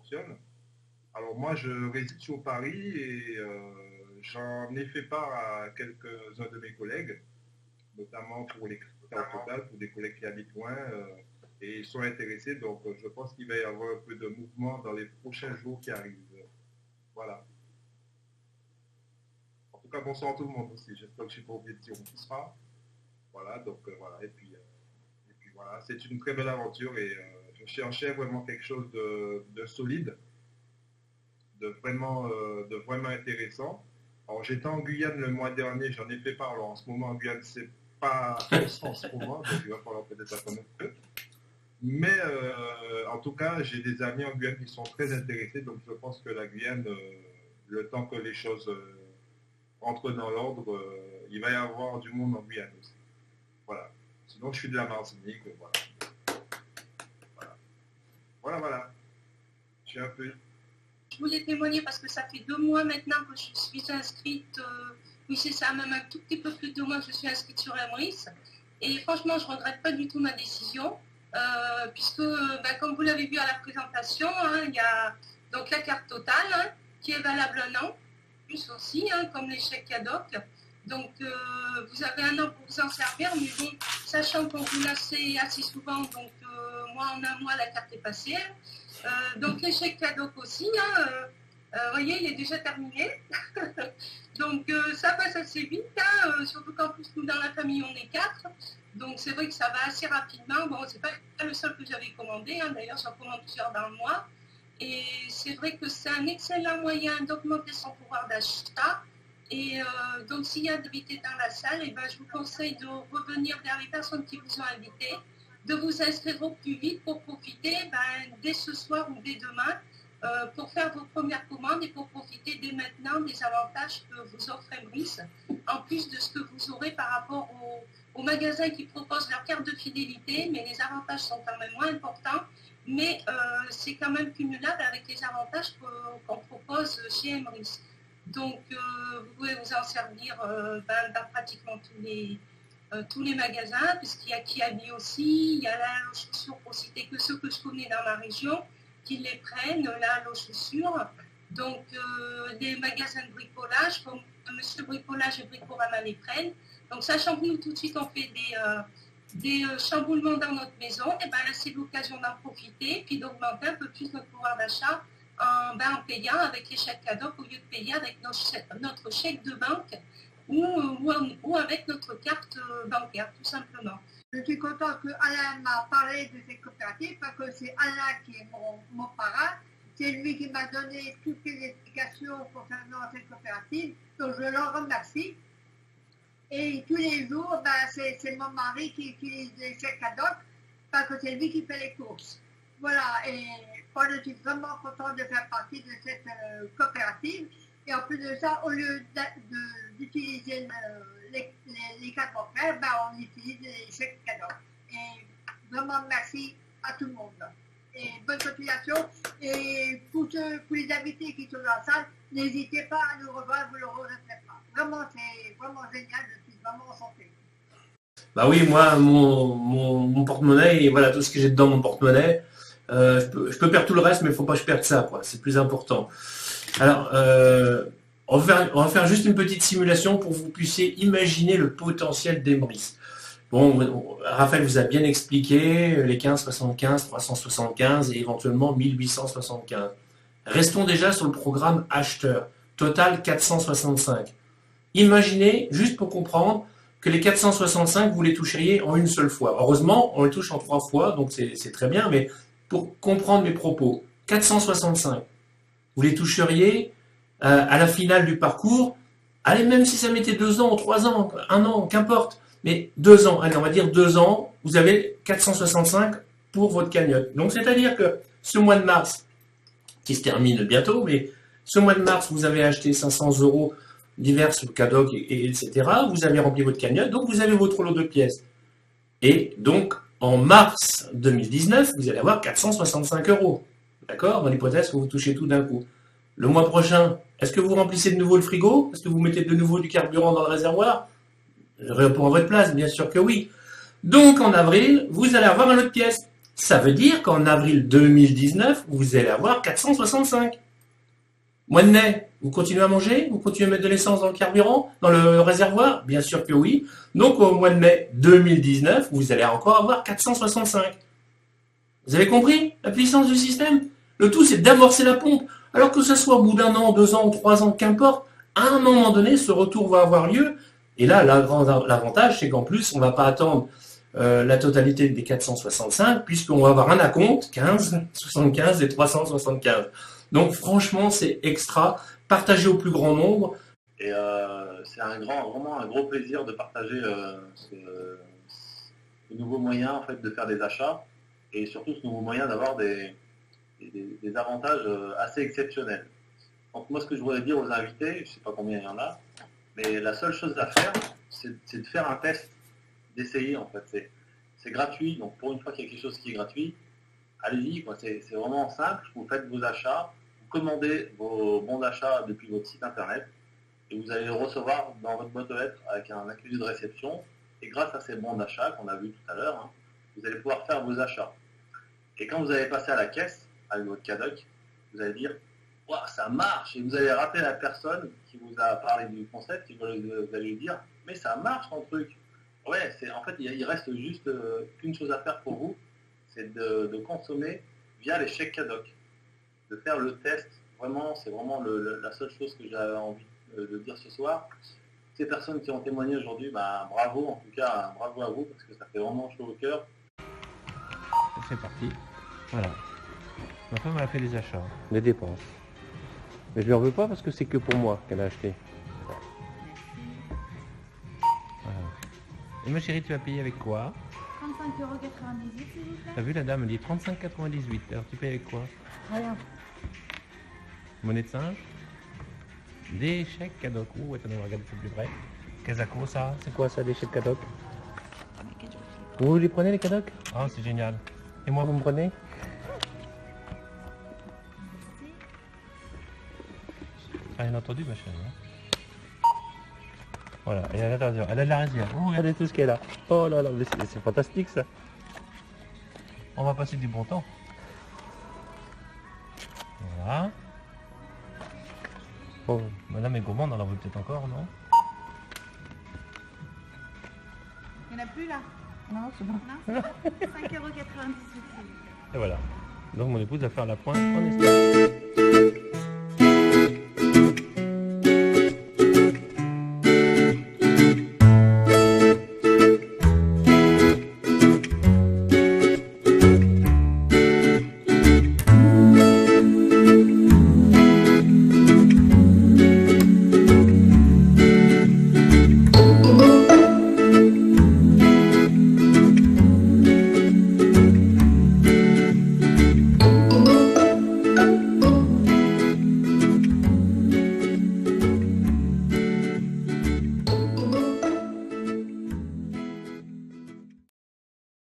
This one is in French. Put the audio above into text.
fonctionne. Alors moi, je réside sur Paris et j'en ai fait part à quelques-uns de mes collègues, notamment pour les critères total, pour des collègues qui habitent loin, et ils sont intéressés. Donc je pense qu'il va y avoir un peu de mouvement dans les prochains jours qui arrivent. Voilà. En tout cas, bonsoir à tout le monde aussi. J'espère que je ne suis pas oublié de dire où tout sera. Voilà, donc voilà. Et puis voilà, c'est une très belle aventure et je cherchais vraiment quelque chose de solide, de vraiment intéressant. Alors j'étais en Guyane le mois dernier, j'en ai fait part. Alors en ce moment en Guyane, c'est pas en ce moment, donc il va falloir peut-être attendre un peu. Mais en tout cas, j'ai des amis en Guyane qui sont très intéressés, donc je pense que la Guyane, le temps que les choses entrent dans l'ordre, il va y avoir du monde en Guyane aussi. Voilà. Sinon, je suis de la Martinique, voilà. Voilà. Je suis un peu... Je voulais témoigner parce que ça fait 2 mois maintenant que je suis inscrite, oui c'est ça, même un tout petit peu plus de 2 mois que je suis inscrite sur Emrys. Et franchement, je ne regrette pas du tout ma décision, puisque, comme vous l'avez vu à la présentation, hein, il y a donc la carte totale qui est valable un an, plus aussi, comme les chèques cadoc. Donc, vous avez un an pour vous en servir, mais bon, sachant qu'on vous laissez assez souvent, donc moi en un mois la carte est passée. Donc les chèques cadeaux aussi, vous voyez, il est déjà terminé. Donc ça passe assez vite, surtout qu'en plus nous dans la famille on est 4. Donc c'est vrai que ça va assez rapidement. Bon, c'est pas le seul que j'avais commandé, d'ailleurs j'en commande plusieurs dans le mois. Et c'est vrai que c'est un excellent moyen d'augmenter son pouvoir d'achat. Et donc s'il y a d'invités dans la salle, je vous conseille de revenir vers les personnes qui vous ont invité, de vous inscrire au plus vite pour profiter dès ce soir ou dès demain pour faire vos premières commandes et pour profiter dès maintenant des avantages que vous offre Emrys, en plus de ce que vous aurez par rapport aux magasins qui proposent leur carte de fidélité, mais les avantages sont quand même moins importants, mais c'est quand même cumulable avec les avantages qu'on propose chez Emrys. Donc vous pouvez vous en servir dans pratiquement tous les magasins, puisqu'il y a Kiabi aussi, il y a la chaussure, pour citer que ceux que je connais dans ma région, qui les prennent, la chaussure. Donc les magasins de bricolage, comme Monsieur Bricolage et Bricorama les prennent. Donc sachant que nous tout de suite on fait des chamboulements dans notre maison, et c'est l'occasion d'en profiter, puis d'augmenter un peu plus notre pouvoir d'achat en payant avec les chèques cadeaux au lieu de payer avec notre chèque de banque ou avec notre carte bancaire, tout simplement. Je suis contente que Alain m'a parlé de ces coopératives parce que c'est Alain qui est mon parrain. C'est lui qui m'a donné toutes les explications concernant ces coopératives. Donc je l'en remercie. Et tous les jours, c'est mon mari qui utilise les chèques cadeaux parce que c'est lui qui fait les courses. Voilà, et moi je suis vraiment contente de faire partie de cette coopérative. Et en plus de ça, au lieu d'utiliser les cartes bancaires, on utilise les chèques cadeaux. Et vraiment merci à tout le monde. Et bonne continuation. Et pour les invités qui sont dans la salle, n'hésitez pas à nous revoir, vous ne le regretterez pas. Vraiment, c'est vraiment génial, je suis vraiment enchanté. Bah oui, moi, mon porte-monnaie, et voilà tout ce que j'ai dedans mon porte-monnaie, je peux perdre tout le reste, mais il ne faut pas que je perde ça, quoi. C'est plus important. Alors, on va faire juste une petite simulation pour que vous puissiez imaginer le potentiel d'Emrys. Bon, Raphaël vous a bien expliqué les 1575, 375 et éventuellement 1875. Restons déjà sur le programme acheteur. Total 465. Imaginez, juste pour comprendre, que les 465, vous les toucheriez en une seule fois. Heureusement, on les touche en 3 fois, donc c'est très bien, mais pour comprendre mes propos, 465, vous les toucheriez à la finale du parcours. Allez, même si ça mettait 2 ans, 3 ans, 1 an, qu'importe, mais 2 ans, allez, on va dire 2 ans, vous avez 465 pour votre cagnotte. Donc, c'est-à-dire que ce mois de mars, qui se termine bientôt, mais ce mois de mars, vous avez acheté 500 € divers cadeaux, etc. Vous avez rempli votre cagnotte, donc vous avez votre lot de pièces. Et donc, en mars 2019, vous allez avoir 465 €. D'accord? Dans l'hypothèse que vous touchez tout d'un coup. Le mois prochain, est-ce que vous remplissez de nouveau le frigo? Est-ce que vous mettez de nouveau du carburant dans le réservoir? Je réponds à votre place, bien sûr que oui. Donc, en avril, vous allez avoir un lot de pièces. Ça veut dire qu'en avril 2019, vous allez avoir 465. Mois de mai, vous continuez à manger? Vous continuez à mettre de l'essence dans le carburant, dans le réservoir? Bien sûr que oui. Donc au mois de mai 2019, vous allez encore avoir 465. Vous avez compris la puissance du système? Le tout, c'est d'amorcer la pompe. Alors que ce soit au bout d'un an, 2 ans ou 3 ans, qu'importe, à un moment donné, ce retour va avoir lieu. Et là, l'avantage, c'est qu'en plus, on ne va pas attendre la totalité des 465, puisqu'on va avoir un acompte, 15, 75 et 375. Donc franchement, c'est extra. Partagez au plus grand nombre. Et c'est vraiment un gros plaisir de partager ce nouveau moyen en fait, de faire des achats, et surtout ce nouveau moyen d'avoir des avantages assez exceptionnels. Donc moi, ce que je voudrais dire aux invités, je ne sais pas combien il y en a, mais la seule chose à faire, c'est de faire un test, d'essayer en fait. C'est gratuit, donc pour une fois qu'il y a quelque chose qui est gratuit, allez-y, quoi. C'est vraiment simple. Vous faites vos achats, vous commandez vos bons d'achat depuis votre site internet, et vous allez le recevoir dans votre boîte aux lettres avec un accusé de réception. Et grâce à ces bons d'achat qu'on a vu tout à l'heure, vous allez pouvoir faire vos achats. Et quand vous allez passer à la caisse avec votre CADOC, vous allez dire wow, ça marche, et vous allez rappeler la personne qui vous a parlé du concept, et vous allez lui dire mais ça marche ton truc. Ouais, en fait il reste juste qu'une chose à faire pour vous, c'est de consommer via les chèques CADOC, de faire le test. Vraiment, c'est vraiment la seule chose que j'avais envie de dire ce soir. Ces personnes qui ont témoigné aujourd'hui, bravo, en tout cas bravo à vous, parce que ça fait vraiment chaud au cœur. C'est parti. Voilà. Ma femme a fait des achats, des dépenses. Mais je lui en veux pas parce que c'est que pour moi qu'elle a acheté. Voilà. Et ma chérie, tu vas payer avec quoi? 35,98 € s'il vous plaît. T'as vu, la dame, elle dit 35,98. Alors tu payes avec quoi? Rien. Monnaie de singe? Des chèques CADOC. Ouh, attendez, on va regarder ça de plus près. Kazako, ça? C'est quoi ça, des chèques CADOC? Vous les prenez, les CADOC? Ah, c'est génial. Et moi, vous me prenez? T'as rien entendu, ma chérie, hein? Voilà, et à l'intérieur, elle a de la réserve. Oh, regardez tout ce qu'elle a. Oh là là, mais c'est fantastique, ça. On va passer du bon temps. Voilà. Oh, madame est gourmande, on en veut peut-être encore, non? Il n'y en a plus là? Non, c'est bon. Non, 5,98 €. Et voilà. Donc mon épouse va faire la pointe en Espagne.